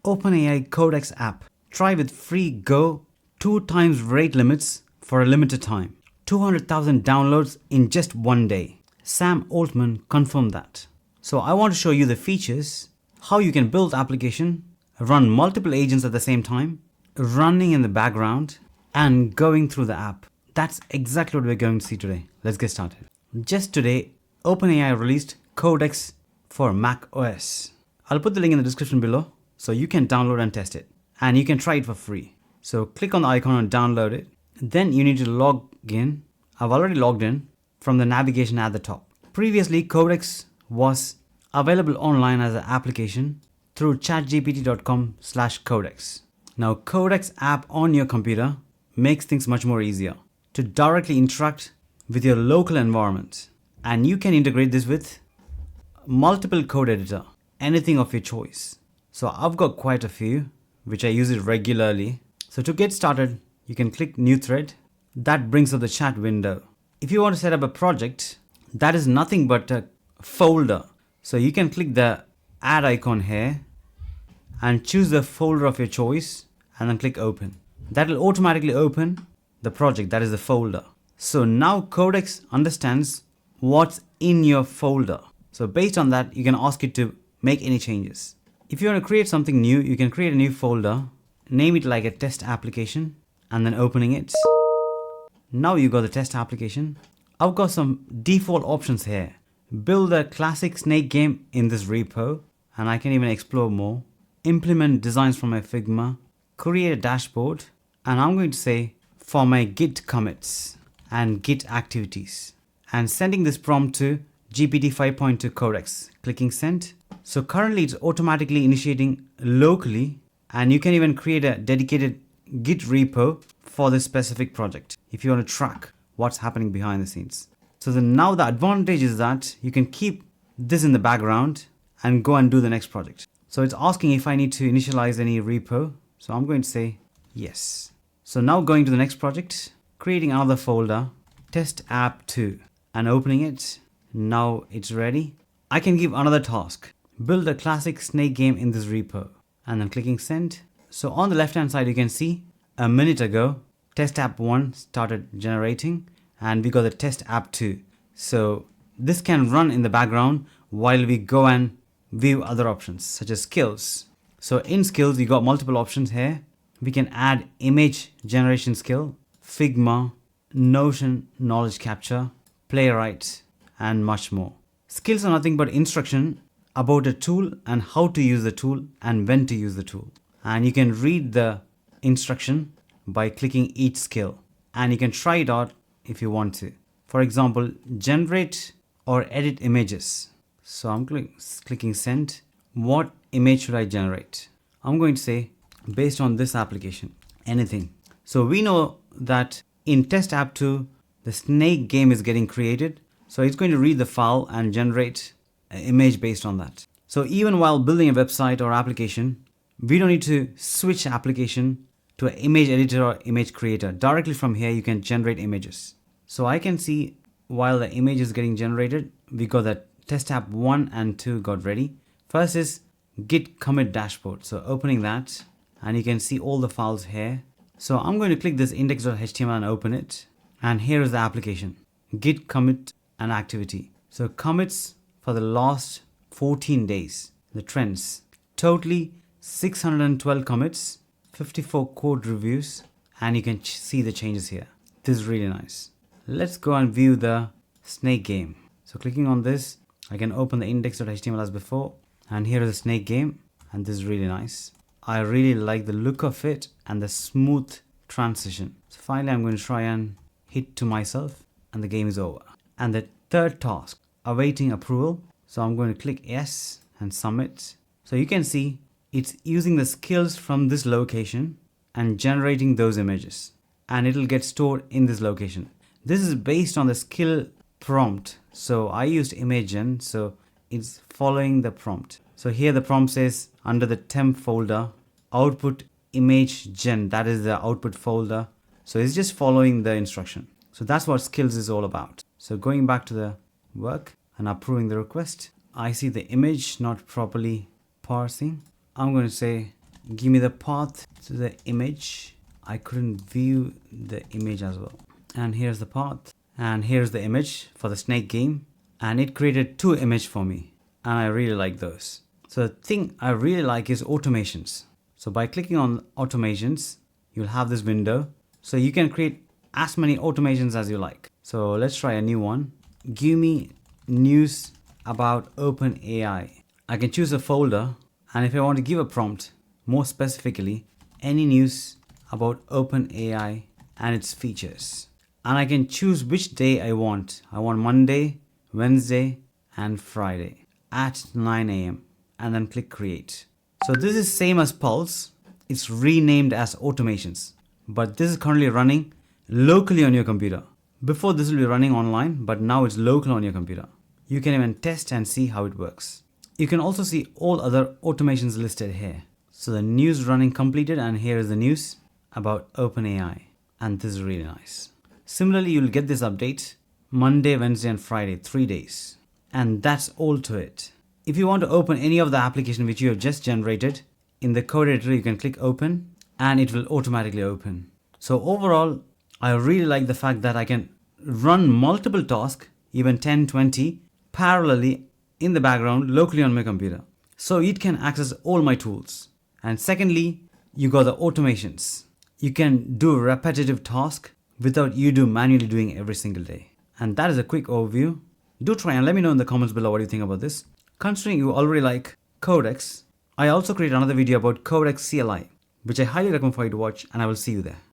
OpenAI Codex App. Try with free Go 2 times rate limits for a limited time. 200,000 downloads in just one day. Sam Altman confirmed that. So I want to show you the features, how you can build application, run multiple agents at the same time, running in the background, and going through the app. That's exactly what we're going to see today. Let's get started. Just today, OpenAI released Codex for Mac OS. I'll put the link in the description below so you can download and test it. And you can try it for free. So click on the icon and download it. Then you need to log in. I've already logged in from the navigation at the top. Previously, Codex was available online as an application through chatgpt.com/codex. Now, Codex app on your computer makes things much more easier to directly interact with your local environment. And you can integrate this with multiple code editor, anything of your choice. So I've got quite a few, which I use it regularly. So to get started, you can click new thread. That brings up the chat window. If you want to set up a project, that is nothing but a folder. So you can click the add icon here and choose the folder of your choice and then click open. That will automatically open the project, that is the folder. So now Codex understands what's in your folder. So based on that, you can ask it to make any changes. If you want to create something new, you can create a new folder, name it like a test application, and then opening it. Now you got the test application. I've got some default options here. Build a classic snake game in this repo, and I can even explore more. Implement designs from my Figma, create a dashboard, and I'm going to say for my Git commits and Git activities, and sending this prompt to GPT 5.2 Codex, clicking send. So currently it's automatically initiating locally, and you can even create a dedicated Git repo for this specific project if you want to track what's happening behind the scenes. So now the advantage is that you can keep this in the background and go and do the next project. So it's asking if I need to initialize any repo. So I'm going to say yes. So now going to the next project, creating another folder, test app 2, and opening it. Now it's ready. I can give another task, build a classic snake game in this repo, and then clicking send. So on the left hand side, you can see a minute ago, test app 1 started generating, and we got the test app 2. So this can run in the background while we go and view other options such as skills. So in skills, you got multiple options here. We can add image generation skill, Figma, Notion knowledge capture, Playwright, and much more. Skills are nothing but instruction about a tool and how to use the tool and when to use the tool. And you can read the instruction by clicking each skill, and you can try it out if you want to. For example, generate or edit images. So I'm clicking send. What image should I generate? I'm going to say based on this application, anything. So we know that in test app 2, the snake game is getting created. So it's going to read the file and generate an image based on that. So even while building a website or application, we don't need to switch application to an image editor or image creator. Directly from here, you can generate images. So I can see while the image is getting generated, we got that test app 1 and 2 got ready. First is Git commit dashboard. So opening that, and you can see all the files here. So I'm going to click this index.html and open it. And here is the application, Git commit and activity. So commits for the last 14 days, the trends, totally 612 commits, 54 code reviews, and you can see the changes here. This is really nice. Let's go and view the snake game. So clicking on this, I can open the index.html as before, and here is the snake game, and this is really nice. I really like the look of it and the smooth transition. So finally, I'm going to try and hit to myself, and the game is over. And the third task, awaiting approval. So I'm going to click yes and submit. So you can see it's using the skills from this location and generating those images, and it'll get stored in this location. This is based on the skill prompt. So I used ImageGen, so it's following the prompt. So here the prompt says under the temp folder, output ImageGen, that is the output folder. So it's just following the instruction. So that's what skills is all about. So going back to the work and approving the request, I see the image not properly parsing. I'm going to say give me the path to the image. I couldn't view the image as well. And here's the path. And here's the image for the snake game. And it created 2 images for me. And I really like those. So the thing I really like is automations. So by clicking on automations, you'll have this window. So you can create as many automations as you like. So let's try a new one. Give me news about OpenAI. I can choose a folder, and if I want to give a prompt, more specifically, any news about OpenAI and its features. And I can choose which day I want. I want Monday, Wednesday, and Friday at 9 a.m. and then click create. So this is same as Pulse. It's renamed as automations, but this is currently running locally on your computer. Before this will be running online, but now it's local on your computer. You can even test and see how it works. You can also see all other automations listed here. So the news running completed, and here is the news about OpenAI. And this is really nice. Similarly, you'll get this update Monday, Wednesday, and Friday, 3 days. And that's all to it. If you want to open any of the application which you have just generated, in the code editor you can click open and it will automatically open. So overall, I really like the fact that I can run multiple tasks, even 10, 20, parallelly in the background locally on my computer. So it can access all my tools. And secondly, you got the automations. You can do a repetitive task without you manually doing every single day. And that is a quick overview. Do try and let me know in the comments below what you think about this. Considering you already like Codex, I also created another video about Codex CLI, which I highly recommend for you to watch, and I will see you there.